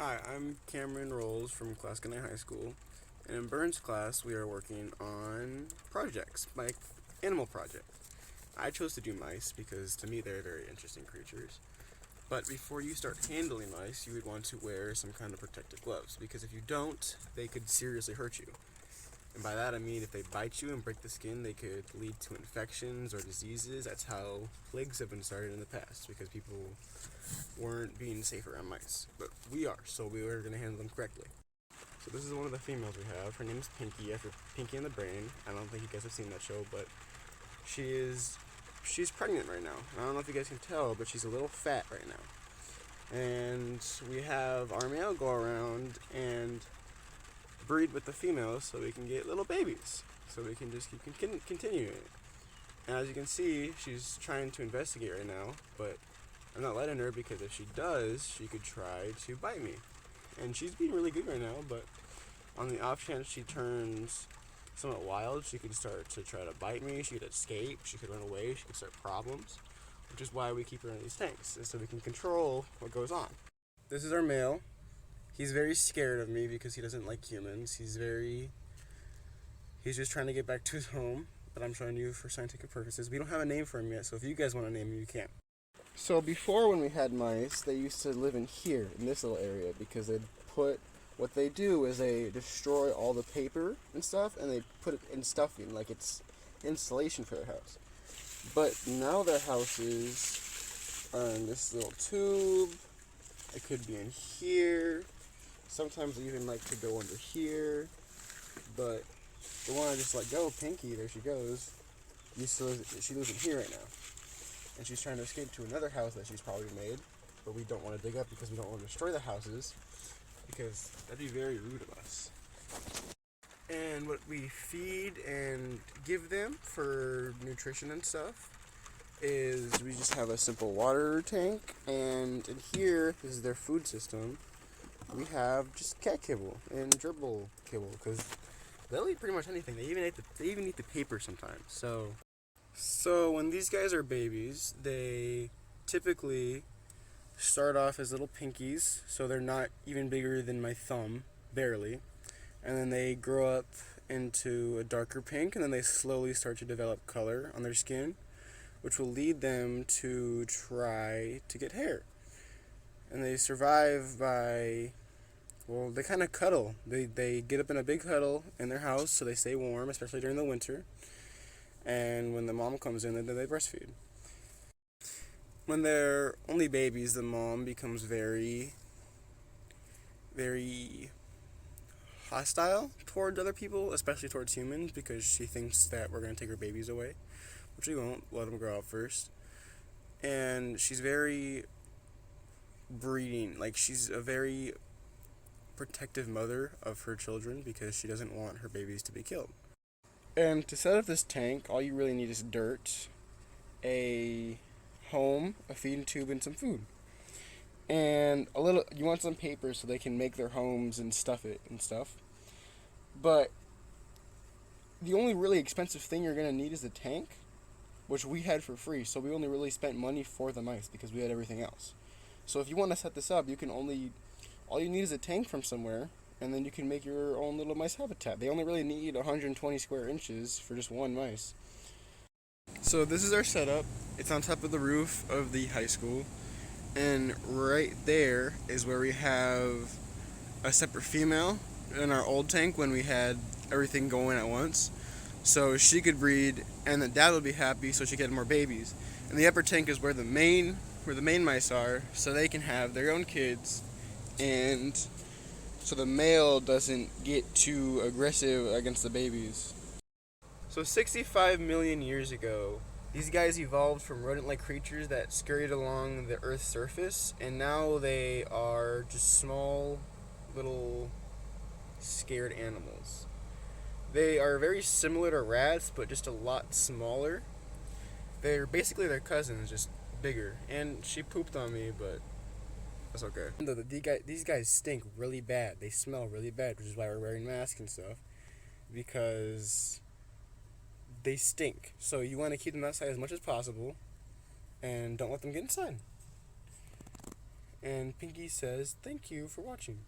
Hi, I'm Cameron Rolls from Clasconnect High School, and in Burns class we are working on projects, like animal project. I chose to do mice because to me they're very interesting creatures. But before you start handling mice, you would want to wear some kind of protective gloves because if you don't, they could seriously hurt you. And by that I mean if they bite you and break the skin, they could lead to infections or diseases. That's how plagues have been started in the past because people weren't being safe around mice. But we are, so we are going to handle them correctly. So this is one of the females we have. Her name is Pinky, after Pinky and the Brain. I don't think you guys have seen that show, but she's pregnant right now. I don't know if you guys can tell, but she's a little fat right now. And we have our male go around and breed with the females so we can get little babies. So we can just keep continuing it. And as you can see, she's trying to investigate right now, but I'm not letting her because if she does, she could try to bite me. And she's being really good right now, but on the off chance she turns somewhat wild, she could start to try to bite me, she could escape, she could run away, she could start problems, which is why we keep her in these tanks, so we can control what goes on. This is our male. He's very scared of me because he doesn't like humans. He's just trying to get back to his home that I'm showing you for scientific purposes. We don't have a name for him yet, so if you guys want to name him, you can. So before, when we had mice, they used to live in here, in this little area, because what they do is they destroy all the paper and stuff, and they put it in stuffing, like it's insulation for their house. But now their houses are in this little tube. It could be in here. Sometimes they even like to go under here. But the one I just let go, Pinky, there she goes. She lives in here right now. And she's trying to escape to another house that she's probably made, but we don't want to dig up because we don't want to destroy the houses, because that'd be very rude of us. And what we feed and give them for nutrition and stuff is we just have a simple water tank, and in here, this is their food system. We have just cat kibble and gerbil kibble, because they'll eat pretty much anything. They even eat the paper sometimes. So when these guys are babies, they typically start off as little pinkies, so they're not even bigger than my thumb, barely. And then they grow up into a darker pink, and then they slowly start to develop color on their skin, which will lead them to try to get hair. And they survive by, well, they kind of cuddle. They get up in a big huddle in their house so they stay warm, especially during the winter. And when the mom comes in, then they breastfeed. When they're only babies, the mom becomes very, very hostile towards other people, especially towards humans, because she thinks that we're going to take her babies away, which we won't. Let them grow up first. And she's very breeding, like she's a very protective mother of her children because she doesn't want her babies to be killed. And to set up this tank, all you really need is dirt, a home, a feeding tube, and some food. And you want some paper so they can make their homes and stuff it and stuff. But the only really expensive thing you're going to need is the tank, which we had for free. So we only really spent money for the mice because we had everything else. So if you want to set this up, all you need is a tank from somewhere, and then you can make your own little mice habitat. They only really need 120 square inches for just one mice. So this is our setup. It's on top of the roof of the high school, and right there is where we have a separate female in our old tank when we had everything going at once. So she could breed, and the dad would be happy, so she could get more babies. And the upper tank is where the main mice are, so they can have their own kids, and so the male doesn't get too aggressive against the babies. So 65 million years ago, these guys evolved from rodent-like creatures that scurried along the Earth's surface, and now they are just small, little, scared animals. They are very similar to rats, but just a lot smaller. They're basically their cousins, just bigger. And she pooped on me, but that's okay. These guys stink really bad. They smell really bad, which is why we're wearing masks and stuff. Because they stink. So you want to keep them outside as much as possible, and don't let them get inside. And Pinky says, thank you for watching.